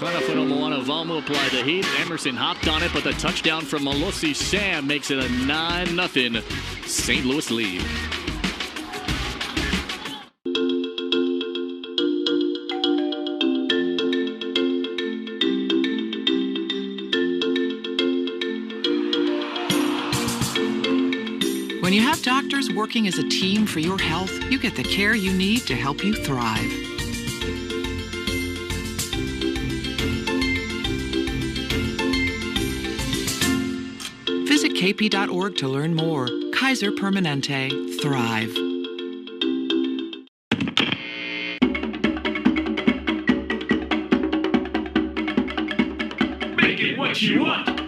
Kanafuno Moana Valmu applied the heat. Emerson hopped on it, but the touchdown from Malosi Sam makes it a 9-0 St. Louis lead. When you have doctors working as a team for your health, you get the care you need to help you thrive. Visit kp.org to learn more. Kaiser Permanente. Thrive. Make it what you want.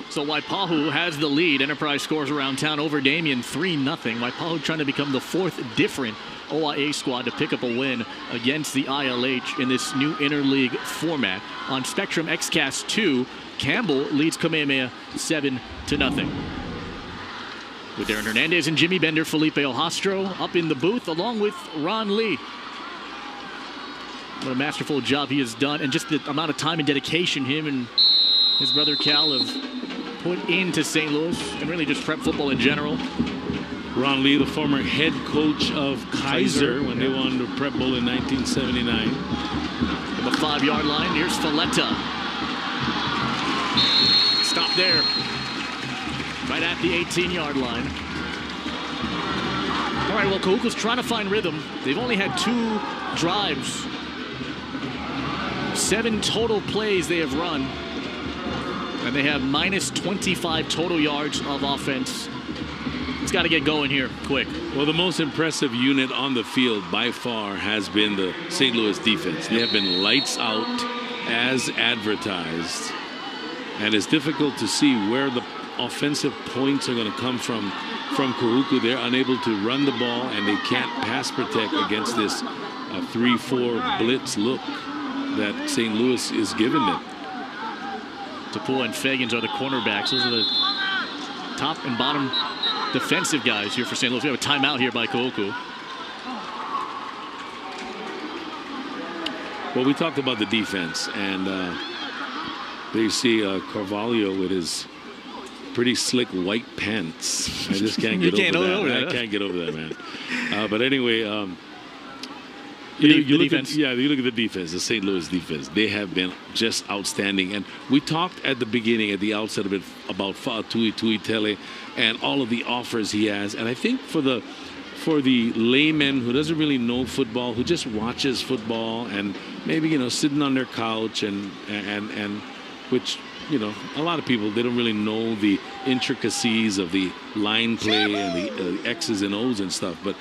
So Waipahu has the lead. Enterprise scores around town over Damien 3-0. Waipahu trying to become the fourth different OIA squad to pick up a win against the ILH in this new interleague format. On Spectrum XCast 2, Campbell leads Kamehameha 7-0. With Darren Hernandez and Jimmy Bender, Felipe Ojastro up in the booth along with Ron Lee. What a masterful job he has done, and just the amount of time and dedication him and his brother Cal have put into St. Louis and really just prep football in general. Ron Lee, the former head coach of Kaiser when they won the Prep Bowl in 1979. From the 5-yard line, here's Faletta. Stop there. Right at the 18-yard line. All right, well, Kahuku's trying to find rhythm. They've only had 2 drives. 7 total plays they have run. And they have minus 25 total yards of offense. It's got to get going here quick. Well, the most impressive unit on the field by far has been the St. Louis defense. They have been lights out as advertised. And it's difficult to see where the offensive points are going to come from Kahuku. They're unable to run the ball, and they can't pass protect against this 3-4 blitz look that St. Louis is giving them. Tapua and Fagans are the cornerbacks. Those are the top and bottom defensive guys here for St. Louis. We have a timeout here by Kahuku. Well, we talked about the defense, and there you see Carvalho with his pretty slick white pants. I just can't get over that. I can't get over that, man. But anyway, you look at the defense, the St. Louis defense. They have been just outstanding. And we talked at the beginning, at the outset of it, about Fa'atui Tuitele and all of the offers he has. And I think for the layman who doesn't really know football, who just watches football and maybe, sitting on their couch and which, a lot of people, they don't really know the intricacies of the line play and the X's and O's and stuff. But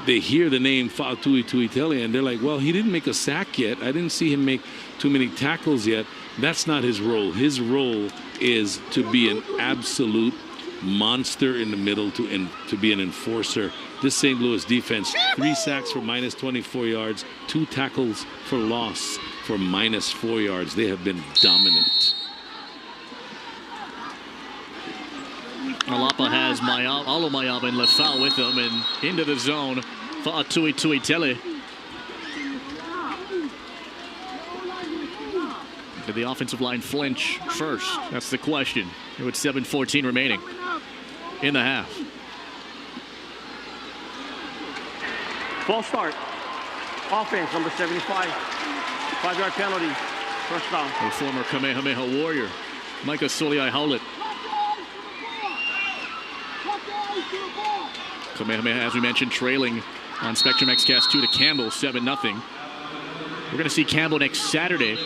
they hear the name Fa'atui Tuitele and they're like, well, he didn't make a sack yet. I didn't see him make too many tackles yet. That's not his role. His role is to be an absolute monster in the middle, to be an enforcer. This St. Louis defense, 3 sacks for minus 24 yards, 2 tackles for loss for minus 4 yards. They have been dominant. Malapa has Alo Mayaba and Lefau with him, and into the zone for Atui Tuitele. Did the offensive line flinch first? That's the question. With 7:14 remaining in the half. False start. Offense, number 75. 5-yard penalty. First down. The former Kamehameha Warrior, Micah Soliai Howlett. Kamehameha, as we mentioned, trailing on Spectrum XCast 2 to Campbell, 7-0. We're going to see Campbell next Saturday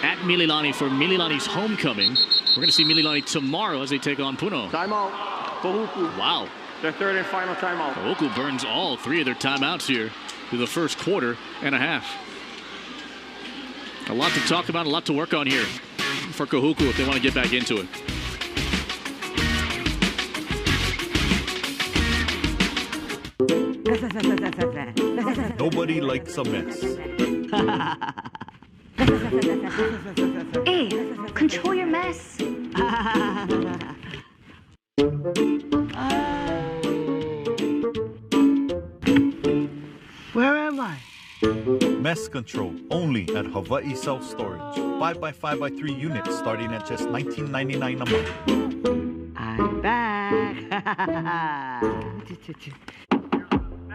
at Mililani for Mililani's homecoming. We're going to see Mililani tomorrow as they take on Puno. Timeout. Kahuku. Wow. Their third and final timeout. Kahuku burns all 3 of their timeouts here through the first quarter and a half. A lot to talk about, a lot to work on here. for Kahuku if they want to get back into it. Nobody likes a mess. Hey, control your mess. Where am I? Mess control only at Hawaii Self Storage. 5x5x3 units starting at just $19.99 a month. I'm back.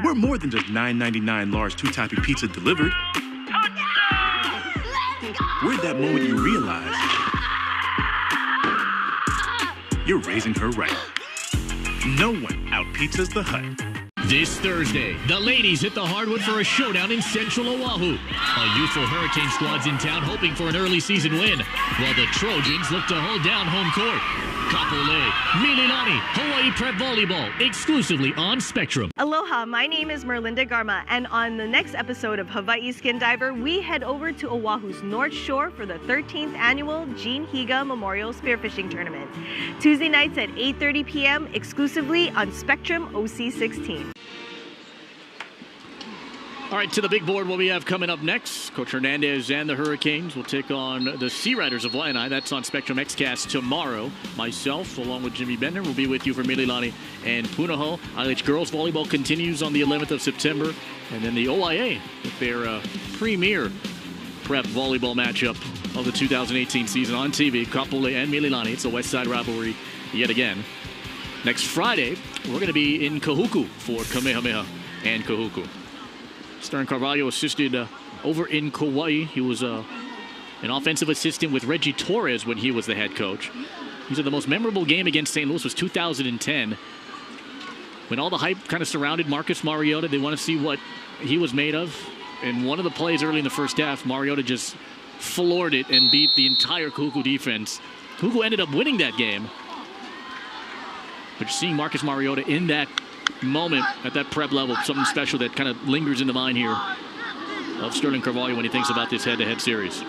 We're more than just $9.99 large two-topping pizza delivered. We're that moment you realize you're raising her right. No one out-pizzas the Hut. This Thursday, the ladies hit the hardwood for a showdown in Central Oahu. A youthful Hurricane squad's in town hoping for an early season win, while the Trojans look to hold down home court. Kapolei, Mililani, Hawaii Prep Volleyball, exclusively on Spectrum. Aloha, my name is Merlinda Garma, and on the next episode of Hawaii Skin Diver, we head over to Oahu's North Shore for the 13th annual Gene Higa Memorial Spearfishing Tournament. Tuesday nights at 8:30 p.m. exclusively on Spectrum OC16. All right, to the big board, what we have coming up next. Coach Hernandez and the Hurricanes will take on the Sea Riders of Waianae. That's on Spectrum XCast tomorrow. Myself, along with Jimmy Bender, will be with you for Mililani and Punahou. ILH Girls Volleyball continues on the 11th of September. And then the OIA with their premier prep volleyball matchup of the 2018 season on TV. Kapolei and Mililani. It's a West Side rivalry yet again. Next Friday, we're going to be in Kahuku for Kamehameha and Kahuku. Stern Carvalho assisted over in Kauai. He was an offensive assistant with Reggie Torres when he was the head coach. He said the most memorable game against St. Louis was 2010. When all the hype kind of surrounded Marcus Mariota, they want to see what he was made of. And one of the plays early in the first half, Mariota just floored it and beat the entire Kahuku defense. Kahuku ended up winning that game. But seeing Marcus Mariota in that moment at that prep level, something special that kind of lingers in the mind here of Sterling Carvalho when he thinks about this head-to-head series.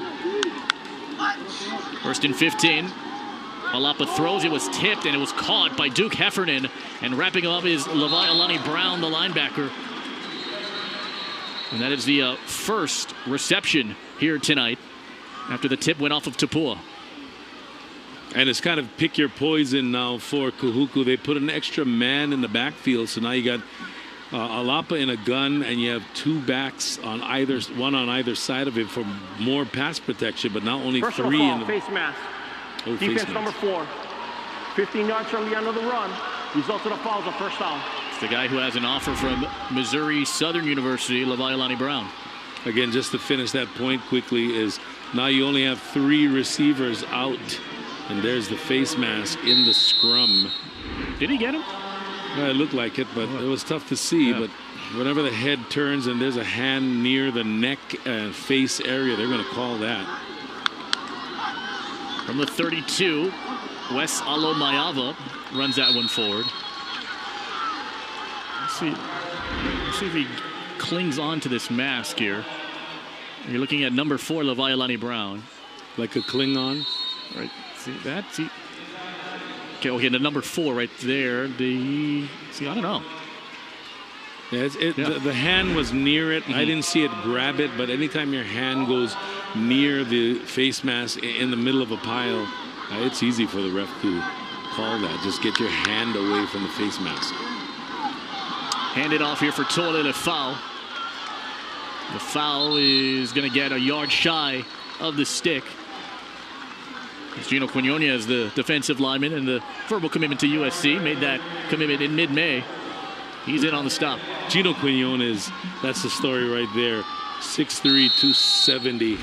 First and 15. Alapa throws. It was tipped and it was caught by Duke Heffernan. And wrapping him up is Levi Alani Brown, the linebacker. And that is the first reception here tonight after the tip went off of Tapua. And it's kind of pick your poison now for Kahuku. They put an extra man in the backfield, so now you got Alapa in a gun, and you have two backs on one on either side of him for more pass protection, but not only Personal three. Foul, face mask. Oh, defense face number mask. 4. 15 yards from the end of the run. Result of the foul is a first down. It's the guy who has an offer from Missouri Southern University, Levi Alani Brown. Again, just to finish that point quickly, is now you only have 3 receivers out. And there's the face mask in the scrum. Did he get him? It looked like it, but it was tough to see. Yeah. But whenever the head turns and there's a hand near the neck and face area, they're going to call that. From the 32, Wes Alomayava runs that one forward. Let's see if he clings on to this mask here. You're looking at number 4, Levi Alani Brown. Like a Klingon? Right. See that? See. Okay, the number 4 right there. I don't know. Yeah, the hand was near it. I didn't see it grab it, but anytime your hand goes near the face mask in the middle of a pile, it's easy for the ref to call that. Just get your hand away from the face mask. Hand it off here for Tole the foul. The foul is going to get a yard shy of the stick. Gino Quinones, the defensive lineman, and the verbal commitment to USC, made that commitment in mid-May. He's in on the stop. Gino Quinones, that's the story right there. 6'3", 270.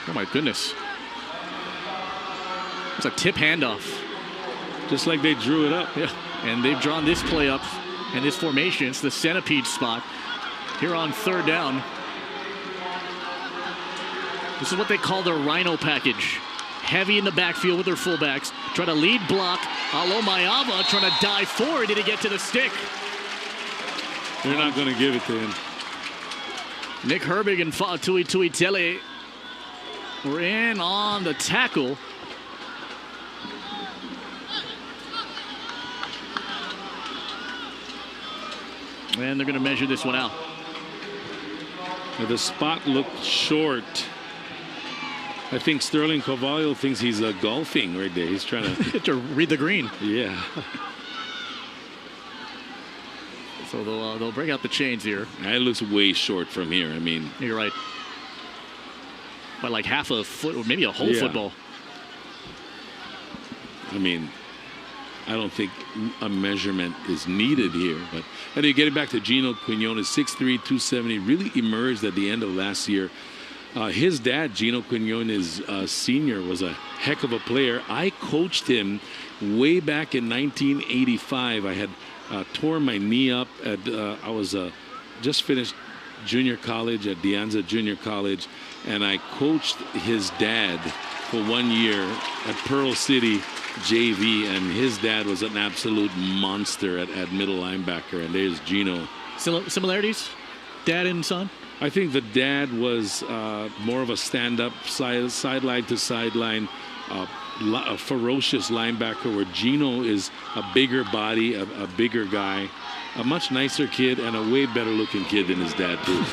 Oh, my goodness. It's a tip handoff. Just like they drew it up. Yeah, and they've drawn this play up in this formation. It's the centipede spot here on 3rd down. This is what they call their rhino package. Heavy in the backfield with their fullbacks. Try to lead block. Alomayava trying to dive forward. Did he get to the stick? They're not going to give it to him. Nick Herbig and Fa'atui Tuitele were in on the tackle. And they're going to measure this one out. The spot looked short. I think Sterling Carvalho thinks he's golfing right there. He's trying to read the green. Yeah. So they'll break out the chains here. It looks way short from here. I mean, you're right. By like half a foot or maybe a whole football. I mean, I don't think a measurement is needed here. But anyway, getting back to Gino Quinones, 6'3", 270, really emerged at the end of last year. His dad, Gino Quinones Sr., was a heck of a player. I coached him way back in 1985. I had tore my knee up. I was just finished junior college at De Anza Junior College, and I coached his dad for 1 year at Pearl City JV, and his dad was an absolute monster at middle linebacker. And there's Gino. Similarities, dad and son? I think the dad was more of a stand-up, sideline to sideline, a ferocious linebacker, where Gino is a bigger body, a bigger guy, a much nicer kid, and a way better-looking kid than his dad, too.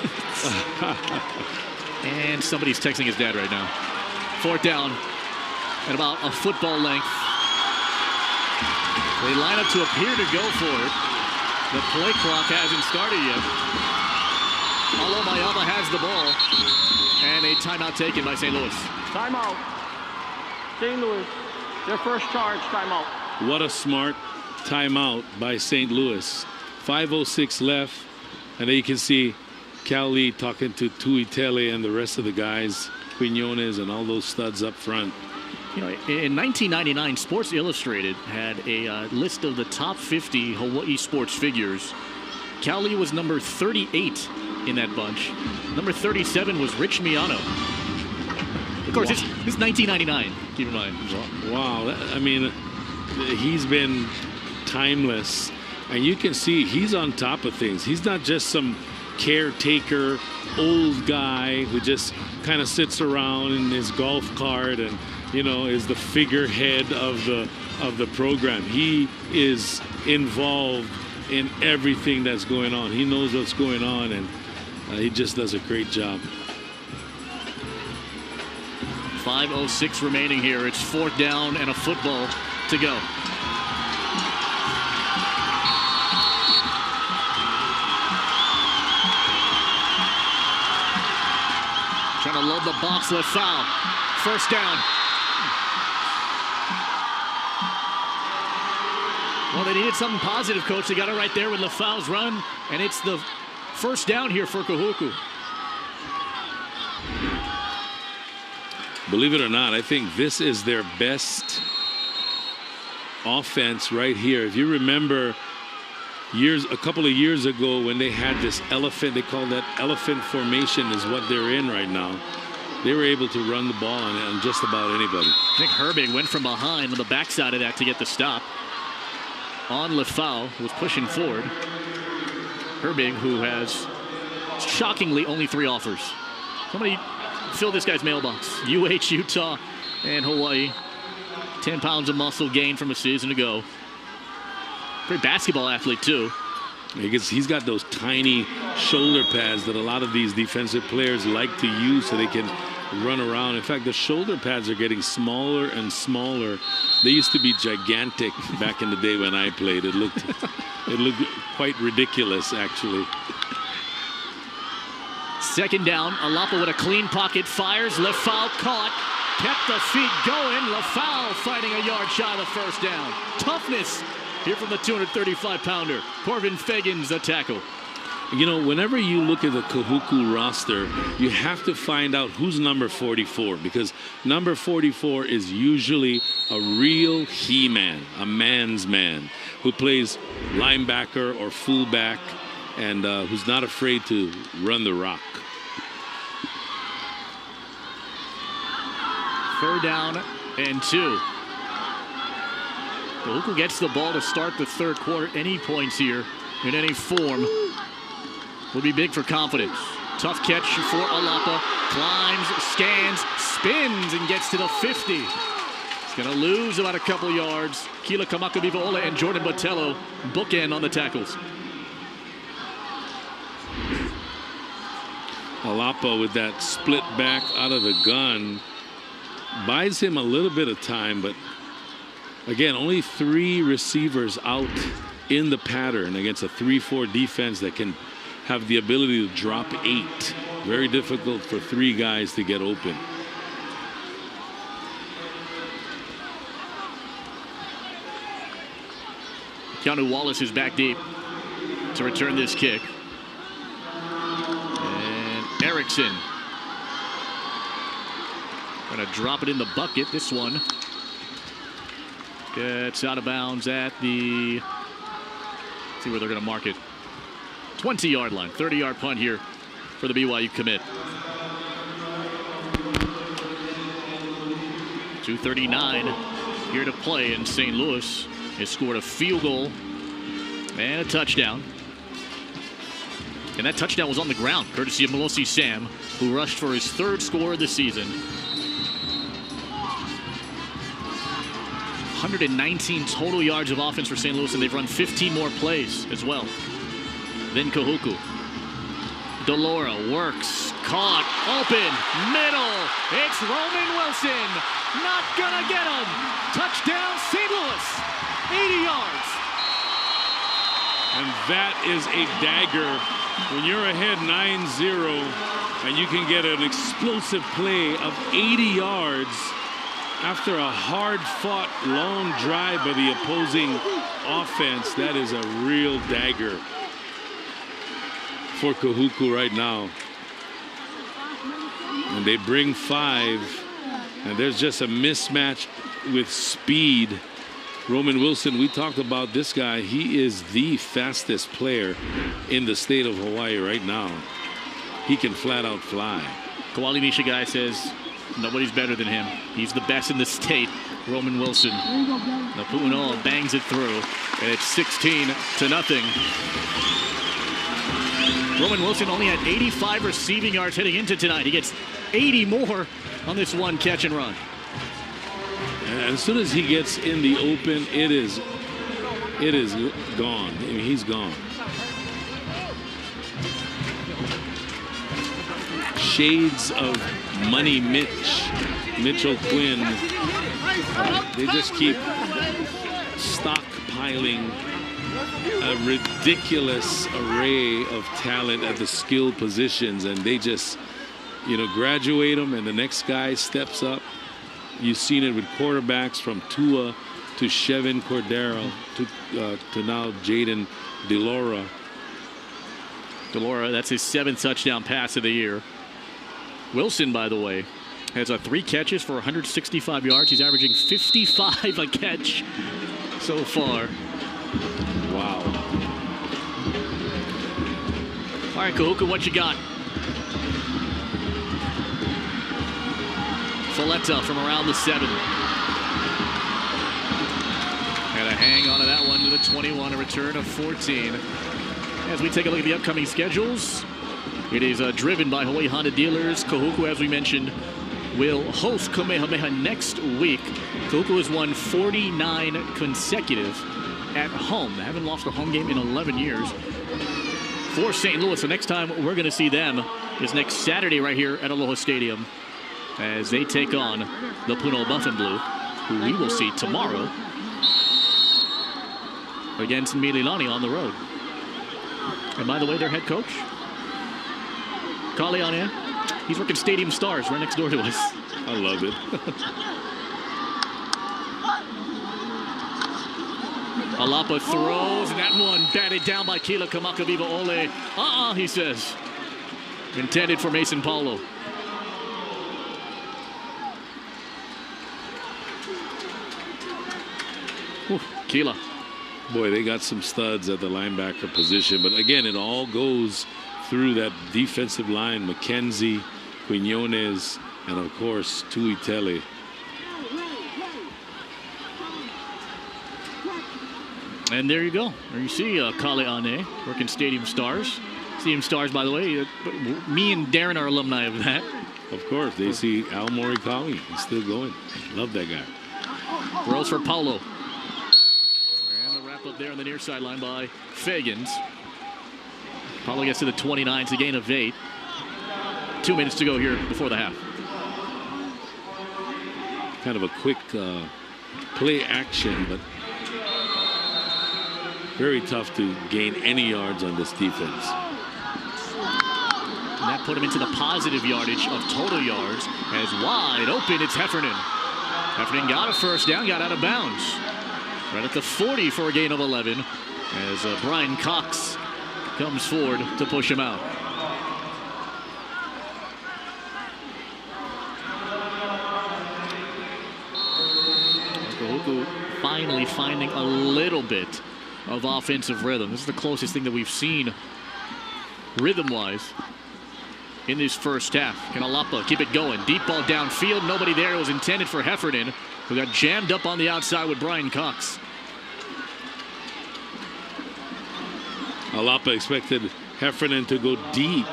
And somebody's texting his dad right now. 4th down at about a football length. They line up to appear to go for it. The play clock hasn't started yet. Alo Mayama has the ball. And a timeout taken by St. Louis. Timeout. St. Louis. Their first charge, timeout. What a smart timeout by St. Louis. 5:06 left. And then you can see Cal Lee talking to Tuitele and the rest of the guys, Quinones and all those studs up front. You know, in 1999, Sports Illustrated had a list of the top 50 Hawaii sports figures. Cal Lee was number 38 in that bunch. Number 37 was Rich Miano. Of course, this is 1999, keep in mind. Wow, I mean, he's been timeless. And you can see he's on top of things. He's not just some caretaker, old guy who just kind of sits around in his golf cart and, you know, is the figurehead of the program. He is involved in everything that's going on. He knows what's going on, and he just does a great job. 5:06 remaining here. It's 4th down and a football to go. Trying to load the box, left foul. 1st down. Well, they needed something positive, Coach. They got it right there with LaFau's run, and it's the 1st down here for Kahuku. Believe it or not, I think this is their best offense right here. If you remember a couple of years ago when they had this elephant, they call that elephant formation is what they're in right now. They were able to run the ball on just about anybody. I think Herbig went from behind on the backside of that to get the stop. On LaFau was pushing forward. Herbig, who has shockingly only 3 offers. Somebody fill this guy's mailbox. UH, Utah, and Hawaii. 10 pounds of muscle gained from a season ago. Great basketball athlete, too. He's got those tiny shoulder pads that a lot of these defensive players like to use so they can run around. In fact, the shoulder pads are getting smaller and smaller. They used to be gigantic back in the day when I played. It looked quite ridiculous, actually. 2nd down. Alapa with a clean pocket, fires. LaFau caught. Kept the feet going. LaFau fighting a yard shy of the 1st down. Toughness here from the 235-pounder. Corbin Fagans, the tackle. You know, whenever you look at the Kahuku roster, you have to find out who's number 44, because number 44 is usually a real he-man, a man's man, who plays linebacker or fullback and who's not afraid to run the rock. 3rd down and 2. Kahuku gets the ball to start the 3rd quarter. Any points here in any form will be big for confidence. Tough catch for Alapa. Climbs, scans, spins, and gets to the 50. He's going to lose about a couple yards. Kila Kamakawiwo'ole and Jordan Botello bookend on the tackles. Alapa with that split back out of the gun buys him a little bit of time, but again, only 3 receivers out in the pattern against a 3-4 defense that can have the ability to drop 8. Very difficult for 3 guys to get open. Keanu Wallace is back deep to return this kick. And Erickson going to drop it in the bucket. This one gets out of bounds at the, let's see where they're going to mark it, 20-yard line. 30-yard punt here for the BYU commit. 2:39 here to play, and St. Louis has scored a field goal and a touchdown. And that touchdown was on the ground, courtesy of Melosi Sam, who rushed for his 3rd score of the season. 119 total yards of offense for St. Louis, and they've run 15 more plays as well. Then Kahuku. Delora works, caught, open, middle. It's Roman Wilson. Not gonna get him. Touchdown, St. Louis. 80 yards. And that is a dagger. When you're ahead 9-0 and you can get an explosive play of 80 yards after a hard-fought long drive by the opposing offense, that is a real dagger for Kahuku right now. And they bring 5, and there's just a mismatch with speed. Roman Wilson, we talked about this guy. He is the fastest player in the state of Hawaii right now. He can flat out fly. Kawali Nishigai says nobody's better than him. He's the best in the state. Roman Wilson. The Pu'uno bangs it through, and it's 16-0. Roman Wilson only had 85 receiving yards heading into tonight. He gets 80 more on this one catch and run. And as soon as he gets in the open, it is gone. I mean, he's gone. Shades of Money Mitchell Quinn. They just keep stockpiling a ridiculous array of talent at the skill positions, and they just, graduate them, and the next guy steps up. You've seen it with quarterbacks from Tua to Chevin Cordero to now Jaden Delora. Delora, that's his 7th touchdown pass of the year. Wilson, by the way, has 3 catches for 165 yards. He's averaging 55 a catch so far. Wow. All right, Kahuku, what you got? Folletta from around the 7. And a hang on to that one to the 21, a return of 14. As we take a look at the upcoming schedules, it is driven by Hawaii Honda dealers. Kahuku, as we mentioned, will host Kamehameha next week. Kahuku has won 49 consecutive at home. They haven't lost a home game in 11 years for St. Louis. The next time we're going to see them is next Saturday right here at Aloha Stadium as they take on the Puno Buff and Blue, who we will see tomorrow against Mililani on the road. And by the way, their head coach, Kaleane, he's working Stadium Stars right next door to us. I love it. Alapa throws, and that one batted down by Kila Kamakawiwo'ole. He says. Intended for Mason Paulo. Kila. Boy, they got some studs at the linebacker position. But again, it all goes through that defensive line. McKenzie, Quinones, and of course, Tuitele. And there you go. There you see Kaleane working Stadium Stars. CM Stars, by the way. Me and Darren are alumni of that. Of course, they see Al Morikawa. He's still going. Love that guy. Rolls for Paulo. And the wrap up there on the near sideline by Fagans. Paulo gets to the 29. It's a gain of 8. 2 minutes to go here before the half. Kind of a quick play action, but very tough to gain any yards on this defense. And that put him into the positive yardage of total yards. As wide open, it's Heffernan. Heffernan got a first down, got out of bounds. Right at the 40 for a gain of 11 as Brian Cox comes forward to push him out. Kahuku finally finding a little bit of offensive rhythm. This is the closest thing that we've seen rhythm-wise in this first half. Can Alapa keep it going? Deep ball downfield. Nobody there. It was intended for Heffernan, who got jammed up on the outside with Brian Cox. Alapa expected Heffernan to go deep.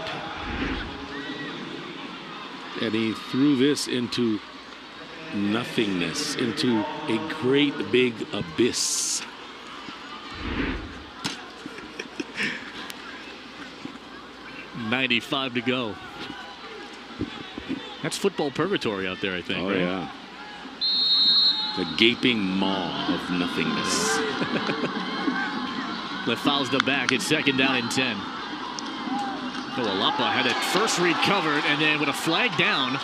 And he threw this into nothingness, into a great big abyss. .95 to go. That's football purgatory out there, I think. Oh, right? yeah. The gaping maw of nothingness. Left fouls the back. It's second down and 10. Alapa had it first read covered, and then with a flag down,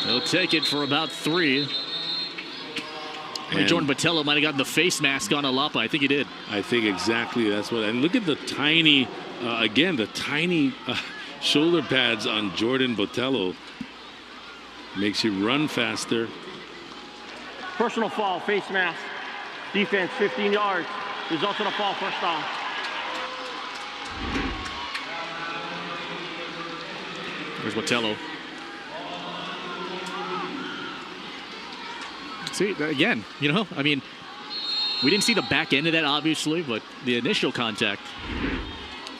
he'll take it for about 3. Jordan Botello might have gotten the face mask on Alapa. I think he did. I think exactly that's what. And look at the tiny, again, the tiny shoulder pads on Jordan Botello. Makes you run faster. Personal foul, face mask. Defense, 15 yards. Results in a fall, first down. There's Botello. See, again, you know, I mean, we didn't see the back end of that, obviously, but the initial contact.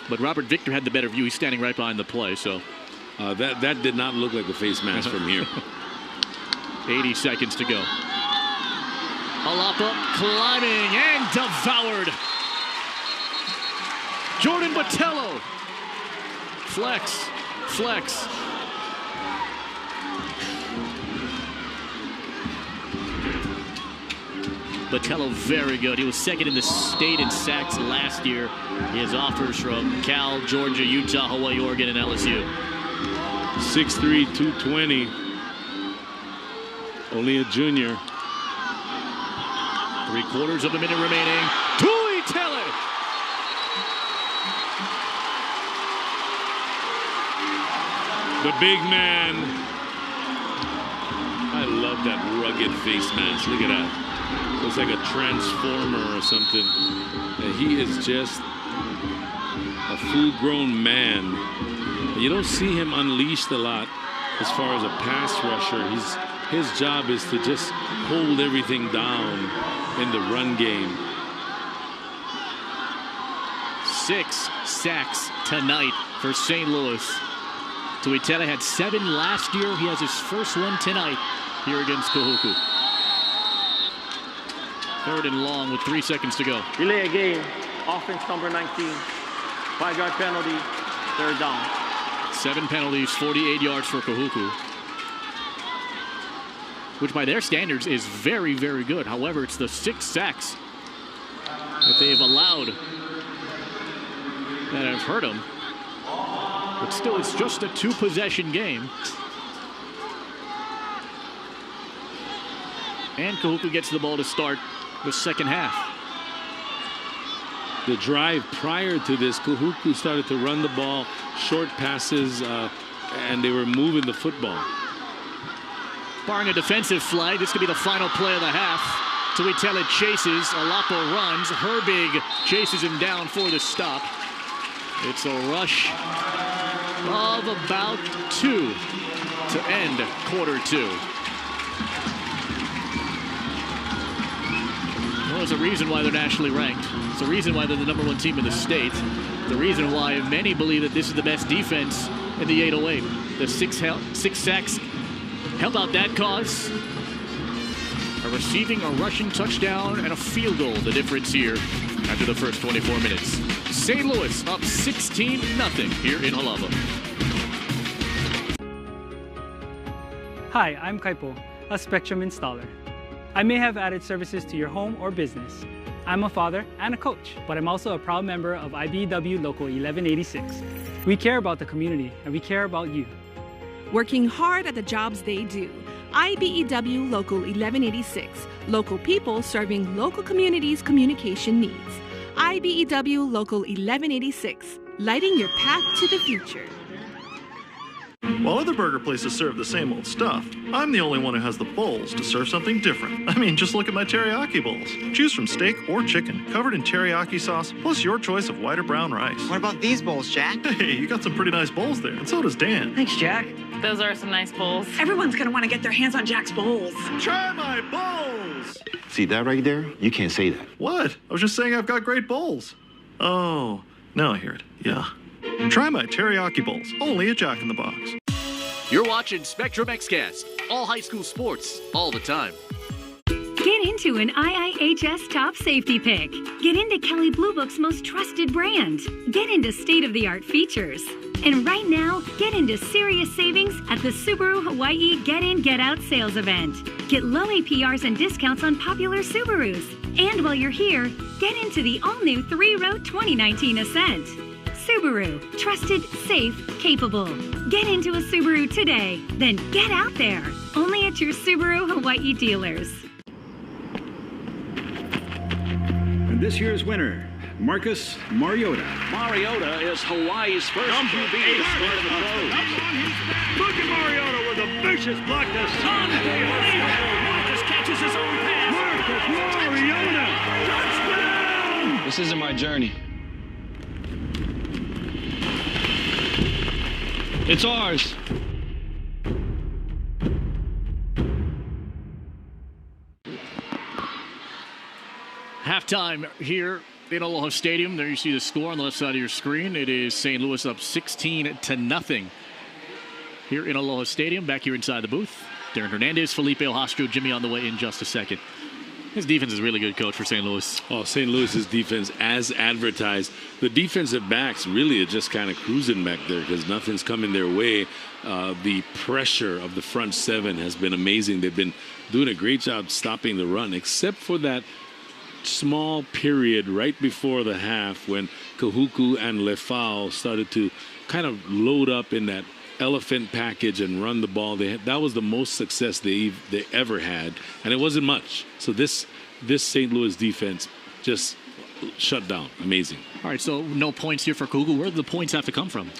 But Robert Victor had the better view. He's standing right behind the play, so. That did not look like a face mask from here. 80 seconds to go. Alapa climbing and devoured. Jordan Botello. Flex. Botello very good. He was second in the state in sacks last year. He has offers from Cal, Georgia, Utah, Hawaii, Oregon, and LSU. 6'3", 220. Only a junior. 3/4 of a minute remaining. Tui Tele. The big man. I love that rugged face mask. Look at that. Looks like a transformer or something. He is just a full-grown man. You don't see him unleashed a lot as far as a pass rusher. His job is to just hold everything down in the run game. 6 sacks tonight for St. Louis. Tuitele had 7 last year. He has his first one tonight here against Kahuku. 3rd and long with 3 seconds to go. Delay a game. Offense number 19. 5-yard penalty. 3rd down. 7 penalties, 48 yards for Kahuku. Which by their standards is very, very good. However, it's the 6 sacks that they have allowed that have hurt them. But still, it's just a 2-possession game. And Kahuku gets the ball to start the second half. The drive prior to this, Kahuku started to run the ball, short passes, and they were moving the football. Barring a defensive flag, this could be the final play of the half. Tuitele chases, Alapa runs, Herbig chases him down for the stop. It's a rush of about 2 to end quarter 2. Well, there's a reason why they're nationally ranked. It's a reason why they're the #1 team in the state. The reason why many believe that this is the best defense in the 808. The six sacks help out that cause. A receiving, a rushing touchdown, and a field goal, the difference here after the first 24 minutes. St. Louis up 16-0 here in Halava. Hi, I'm Kaipo, a Spectrum installer. I may have added services to your home or business. I'm a father and a coach, but I'm also a proud member of IBEW Local 1186. We care about the community and we care about you. Working hard at the jobs they do. IBEW Local 1186. Local people serving local communities' communication needs. IBEW Local 1186. Lighting your path to the future. While other burger places serve the same old stuff, I'm the only one who has the balls to serve something different. I mean, just look at my teriyaki bowls. Choose from steak or chicken, covered in teriyaki sauce, plus your choice of white or brown rice. What about these bowls, Jack? Hey, you got some pretty nice bowls there, and so does Dan. Thanks, Jack. Those are some nice bowls. Everyone's gonna want to get their hands on Jack's bowls. Try my bowls! See that right there? You can't say that. What? I was just saying I've got great bowls. Oh, now I hear it. Yeah. Try my teriyaki bowls, only at Jack in the Box. You're watching Spectrum XCast, all high school sports, all the time. Get into an IIHS top safety pick. Get into Kelley Blue Book's most trusted brand. Get into state-of-the-art features. And right now, get into serious savings at the Subaru Hawaii Get In, Get Out sales event. Get low APRs and discounts on popular Subarus. And while you're here, get into the all-new 3-row 2019 Ascent. Subaru, trusted, safe, capable. Get into a Subaru today, then get out there. Only at your Subaru Hawaii dealers. And this year's winner, Marcus Mariota. Mariota is Hawaii's first QB to score the close. Look at Mariota with a vicious block to Sunday. Marcus catches his own pass. Marcus Mariota. Touchdown! This isn't my journey. It's ours. Halftime here in Aloha Stadium. There you see the score on the left side of your screen. It is St. Louis up 16-0 here in Aloha Stadium. Back here inside the booth, Darren Hernandez, Felipe Ojastro, Jimmy on the way in just a second. His defense is really good, Coach, for St. Louis. Oh, St. Louis's defense, as advertised. The defensive backs really are just kind of cruising back there because nothing's coming their way. The pressure of the front seven has been amazing. They've been doing a great job stopping the run, except for that small period right before the half when Kahuku and Lefau started to kind of load up in that elephant package and run the ball. That was the most success they ever had, and it wasn't much. So this St. Louis defense just shut down. Amazing. All right, so no points here for Kahuku. Where do the points have to come from?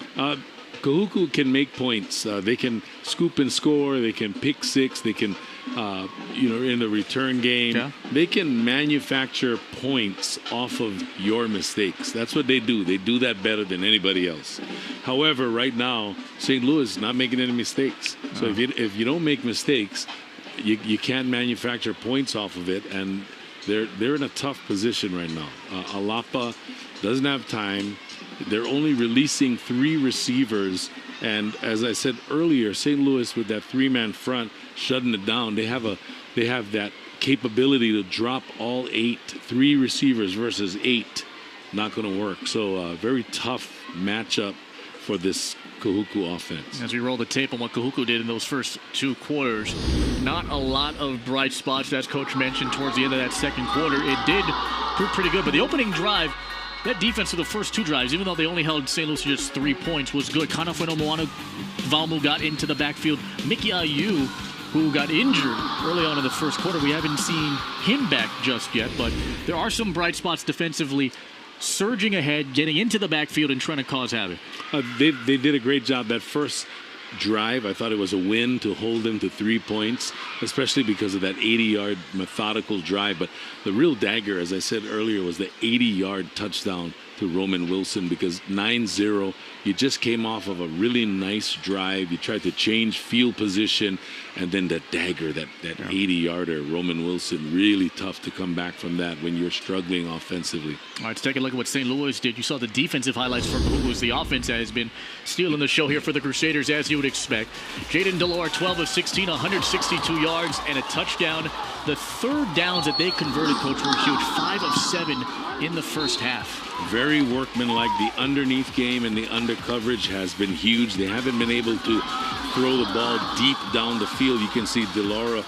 Kahuku can make points. They can scoop and score. They can pick six. They can, in the return game, they can manufacture points off of your mistakes. That's what they do. They do that better than anybody else. However, right now, St. Louis is not making any mistakes. So if you don't make mistakes, you can't manufacture points off of it, and they're in a tough position right now. Alapa doesn't have time. They're only releasing 3 receivers, and as I said earlier, St. Louis with that 3-man front shutting it down. They have that capability to drop all 8, 3 receivers versus 8. Not going to work. So very tough matchup for this Kahuku offense. As we roll the tape on what Kahuku did in those first 2 quarters, not a lot of bright spots, as Coach mentioned, towards the end of that second quarter. It did prove pretty good, but the opening drive, that defense for the first 2 drives, even though they only held St. Louis to just 3 points, was good. Kanafeno Moana Valmu got into the backfield. Mickey Ayu, who got injured early on in the first quarter, we haven't seen him back just yet, but there are some bright spots defensively, surging ahead, getting into the backfield and trying to cause havoc. They did a great job that first drive. I thought it was a win to hold them to 3 points, especially because of that 80-yard methodical drive. But the real dagger, as I said earlier, was the 80-yard touchdown to Roman Wilson, because 9-0, you just came off of a really nice drive. You tried to change field position, and then that dagger, that 80-yarder, Roman Wilson, really tough to come back from that when you're struggling offensively. All right, let's take a look at what St. Louis did. You saw the defensive highlights for Kahuku. The offense has been stealing the show here for the Crusaders, as you would expect. Jaden Delore, 12 of 16, 162 yards, and a touchdown. The third downs that they converted, Coach, were huge. 5 of 7 in the first half. Very workmanlike. The underneath game and the under coverage has been huge. They haven't been able to throw the ball deep down the field. You can see Delora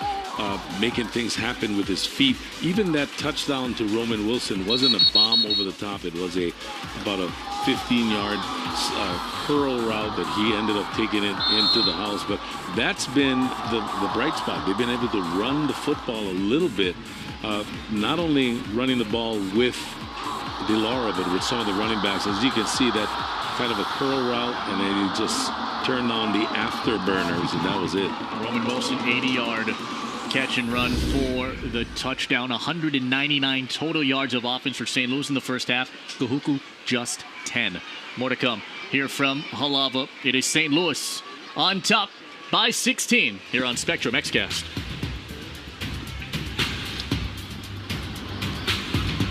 making things happen with his feet. Even that touchdown to Roman Wilson wasn't a bomb over the top. It was about a 15-yard curl route that he ended up taking it into the house. But that's been the bright spot. They've been able to run the football a little bit, not only running the ball with Delora, but with some of the running backs. As you can see, that kind of a curl route, and then he just turned on the afterburners, and that was it. Roman Wilson, 80-yard catch and run for the touchdown. 199 total yards of offense for St. Louis in the first half. Kahuku, just 10. More to come here from Halava. It is St. Louis on top by 16 here on Spectrum XCast.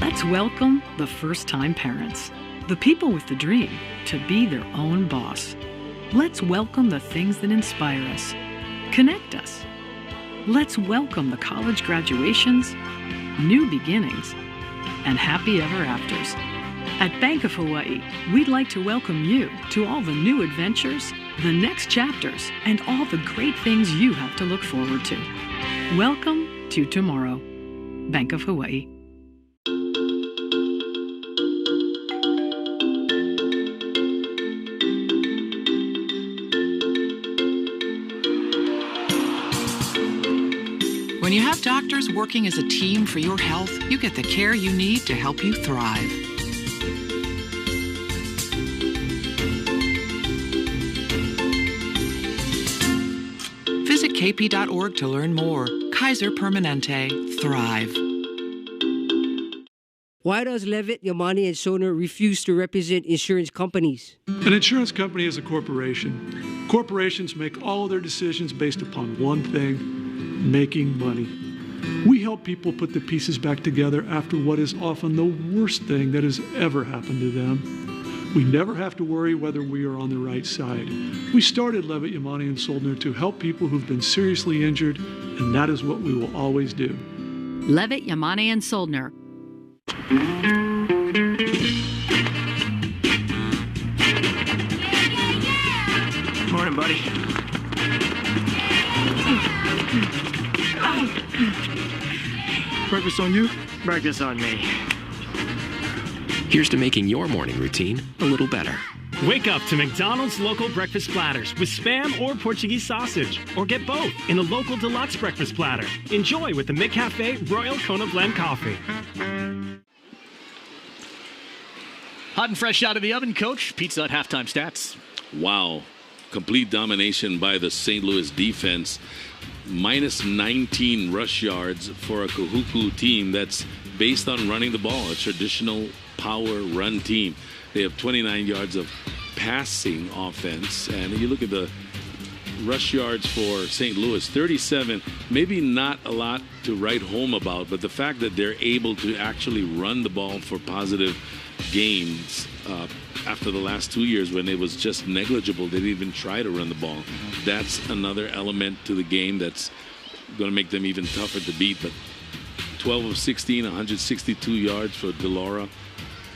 Let's welcome the first-time parents, the people with the dream to be their own boss. Let's welcome the things that inspire us, connect us. Let's welcome the college graduations, new beginnings, and happy ever afters. At Bank of Hawaii, we'd like to welcome you to all the new adventures, the next chapters, and all the great things you have to look forward to. Welcome to tomorrow. Bank of Hawaii. When you have doctors working as a team for your health, you get the care you need to help you thrive. Visit kp.org to learn more. Kaiser Permanente. Thrive. Why does Levitt, Yamani, and Soner refuse to represent insurance companies? An insurance company is a corporation. Corporations make all of their decisions based upon one thing: making money. We help people put the pieces back together after what is often the worst thing that has ever happened to them. We never have to worry whether we are on the right side. We started Levitt, Yamani, and Soldner to help people who've been seriously injured, and that is what we will always do. Levitt, Yamani, and Soldner. Morning, buddy. Breakfast on you? Breakfast on me. Here's to making your morning routine a little better. Wake up to McDonald's local breakfast platters with Spam or Portuguese sausage, or get both in the local deluxe breakfast platter. Enjoy with the McCafe Royal Kona Blend coffee. Hot and fresh out of the oven, Coach. Pizza Hut halftime stats. Wow. Complete domination by the St. Louis defense. Minus 19 rush yards for a Kahuku team that's based on running the ball, a traditional power run team. They have 29 yards of passing offense, and you look at the rush yards for St. Louis, 37, maybe not a lot to write home about, but the fact that they're able to actually run the ball for positive gains after the last 2 years when it was just negligible. They didn't even try to run the ball. That's another element to the game that's going to make them even tougher to beat. But 12 of 16, 162 yards for Delora.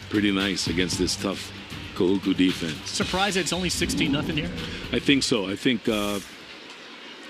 Pretty nice against this tough Kahuku defense. Surprised it's only 16-0 here? I think so. I think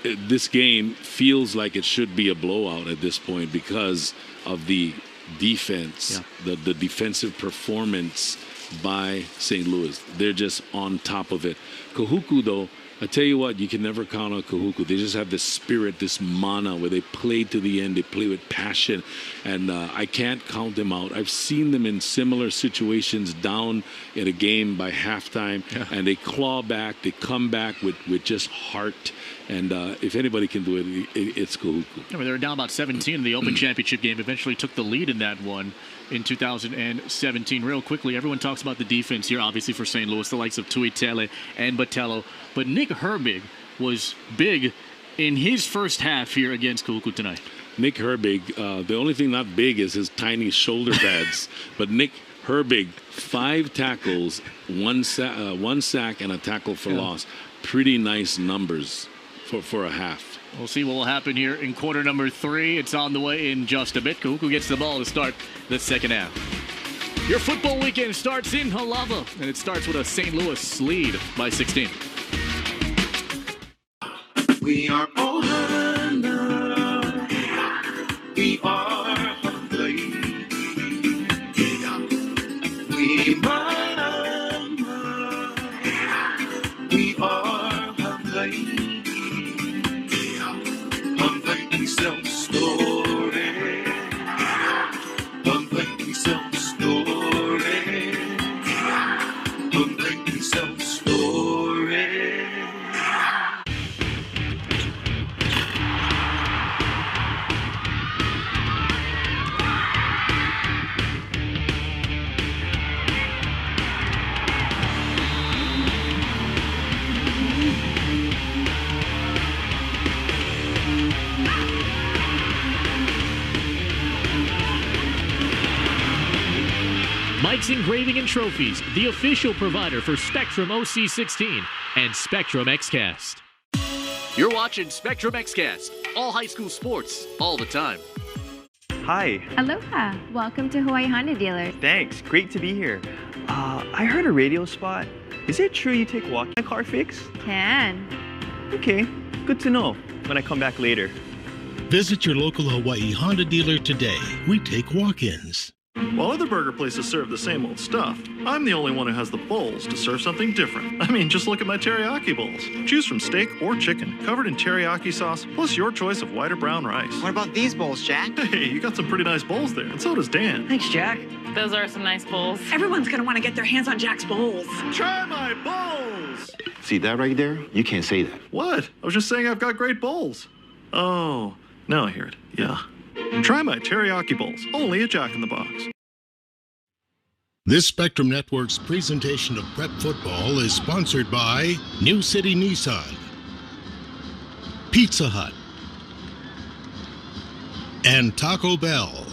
this game feels like it should be a blowout at this point because of the defense, the defensive performance by St. Louis. They're just on top of it. Kahuku, though, I tell you what, you can never count on Kahuku. They just have this spirit, this mana, where they play to the end. They play with passion, and I can't count them out. I've seen them in similar situations down in a game by halftime, and they claw back. They come back with just heart. And if anybody can do it, it's Kahuku. I mean, they were down about 17 in the Open Championship game. Eventually took the lead in that one in 2017. Real quickly, everyone talks about the defense here, obviously, for St. Louis, the likes of Tuitele and Botello. But Nick Herbig was big in his first half here against Kahuku tonight. Nick Herbig, the only thing not big is his tiny shoulder pads. But Nick Herbig, 5 tackles, one sack, and a tackle for loss. Pretty nice numbers for a half. We'll see what will happen here in quarter number 3. It's on the way in just a bit. Kahuku gets the ball to start the second half. Your football weekend starts in Halava, and it starts with a St. Louis lead by 16. We are all Hana. We are hungry. We mama. We are hungry. Hungry self-story. Hungry self-story. Hungry self-story. Mike's Engraving and Trophies, the official provider for Spectrum OC16 and Spectrum XCast. You're watching Spectrum XCast, all high school sports, all the time. Hi. Aloha. Welcome to Hawaii Honda Dealer. Thanks. Great to be here. I heard a radio spot. Is it true you take walk-in car fix? Can. Okay. Good to know when I come back later. Visit your local Hawaii Honda dealer today. We take walk-ins. While other burger places serve the same old stuff, I'm the only one who has the balls to serve something different. I mean, just look at my teriyaki bowls. Choose from steak or chicken, covered in teriyaki sauce, plus your choice of white or brown rice. What about these bowls, Jack? Hey, you got some pretty nice bowls there, and so does Dan. Thanks, Jack. Those are some nice bowls. Everyone's gonna want to get their hands on Jack's bowls. Try my bowls! See that right there? You can't say that. What? I was just saying I've got great bowls. Oh, now I hear it. Yeah. Try my teriyaki bowls, only at Jack in the Box. This Spectrum Network's presentation of Prep Football is sponsored by New City Nissan, Pizza Hut, and Taco Bell.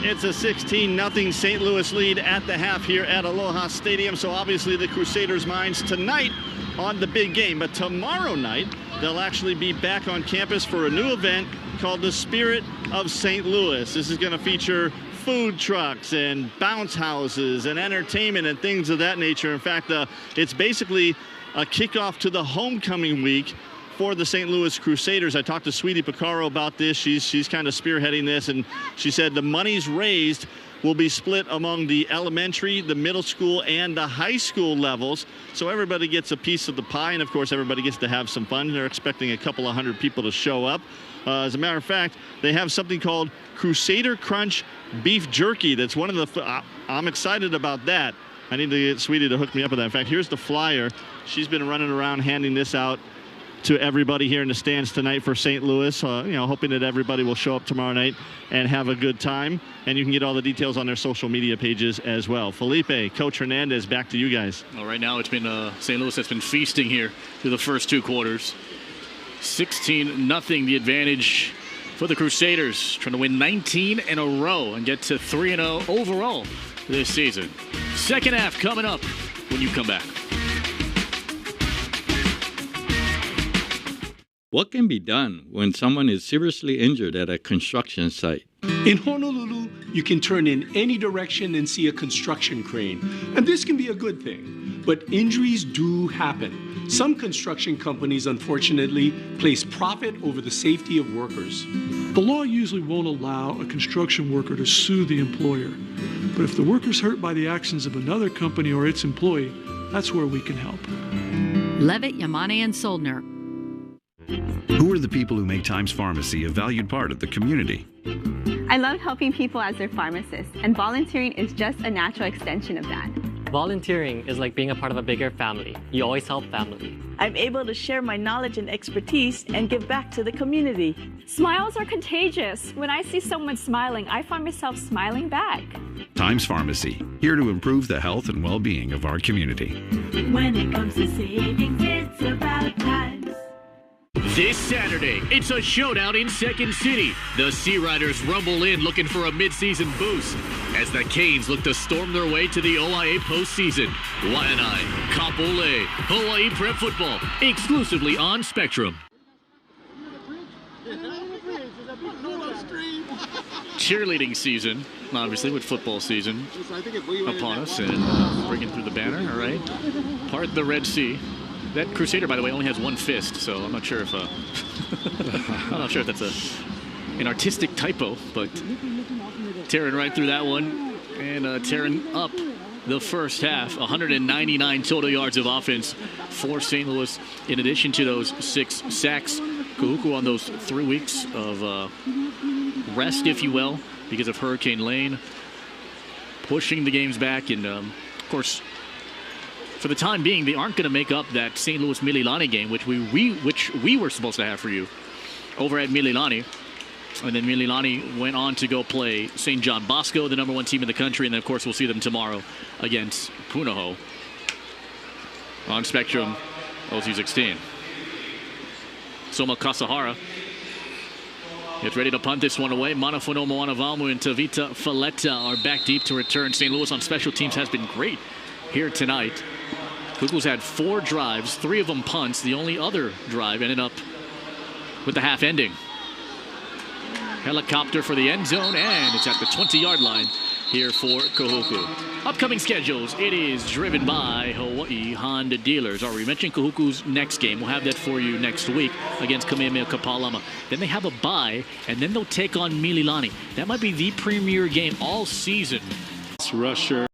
It's a 16-0 St. Louis lead at the half here at Aloha Stadium. So obviously the Crusaders' minds tonight on the big game. But tomorrow night, they'll actually be back on campus for a new event called the Spirit of St. Louis. This is going to feature food trucks and bounce houses and entertainment and things of that nature. In fact, it's basically a kickoff to the homecoming week for the St. Louis Crusaders. I talked to Sweetie Picaro about this. She's kind of spearheading this, and she said the monies raised will be split among the elementary, the middle school, and the high school levels. So everybody gets a piece of the pie, and of course everybody gets to have some fun. They're expecting a couple of hundred people to show up. As a matter of fact, they have something called Crusader Crunch Beef Jerky. That's one of the, I'm excited about that. I need to get Sweetie to hook me up with that. In fact, here's the flyer. She's been running around handing this out to everybody here in the stands tonight for St. Louis, hoping that everybody will show up tomorrow night and have a good time. And you can get all the details on their social media pages as well. Felipe, Coach Hernandez, back to you guys. Well, right now it's been St. Louis that's been feasting here through the first 2 quarters. 16-0 the advantage for the Crusaders, trying to win 19 in a row and get to 3-0 overall this season. Second half coming up when you come back. What can be done when someone is seriously injured at a construction site? In Honolulu, you can turn in any direction and see a construction crane. And this can be a good thing. But injuries do happen. Some construction companies, unfortunately, place profit over the safety of workers. The law usually won't allow a construction worker to sue the employer. But if the worker's hurt by the actions of another company or its employee, That's where we can help. Levitt, Yamane, and Soldner. Who are the people who make Times Pharmacy a valued part of the community? I love helping people as their pharmacist, and volunteering is just a natural extension of that. Volunteering is like being a part of a bigger family. You always help family. I'm able to share my knowledge and expertise and give back to the community. Smiles are contagious. When I see someone smiling, I find myself smiling back. Times Pharmacy, here to improve the health and well-being of our community. When it comes to savings, it's about Times. This Saturday, it's a showdown in Second City. The Sea Riders rumble in looking for a midseason boost as the Canes look to storm their way to the OIA postseason. Waianae, Kapolei, Hawaii Prep Football, exclusively on Spectrum. Cheerleading season, obviously, with football season upon us, and bringing through the banner. All right, part the Red Sea. That Crusader, by the way, only has one fist, so I'm not sure if I'm not sure if that's an artistic typo, but tearing right through that one and tearing up the first half. 199 total yards of offense for St. Louis, in addition to those 6 sacks. Kahuku on those 3 weeks of rest, if you will, because of Hurricane Lane, pushing the games back, and of course, for the time being, they aren't going to make up that St. Louis Mililani game, which we were supposed to have for you over at Mililani. And then Mililani went on to go play St. John Bosco, the #1 team in the country. And then, of course, we'll see them tomorrow against Punahou on Spectrum OC16. Soma Kasahara gets ready to punt this one away. Manafono Moanavalmu and Tavita Faletta are back deep to return. St. Louis on special teams has been great here tonight. Kugel's had 4 drives, 3 of them punts. The only other drive ended up with the half ending. Helicopter for the end zone, and it's at the 20-yard line here for Kahuku. Upcoming schedules, it is driven by Hawaii Honda Dealers. We mentioned Kahuku's next game. We'll have that for you next week against Kamehameha Kapalama. Then they have a bye, and then they'll take on Mililani. That might be the premier game all season. Rusher.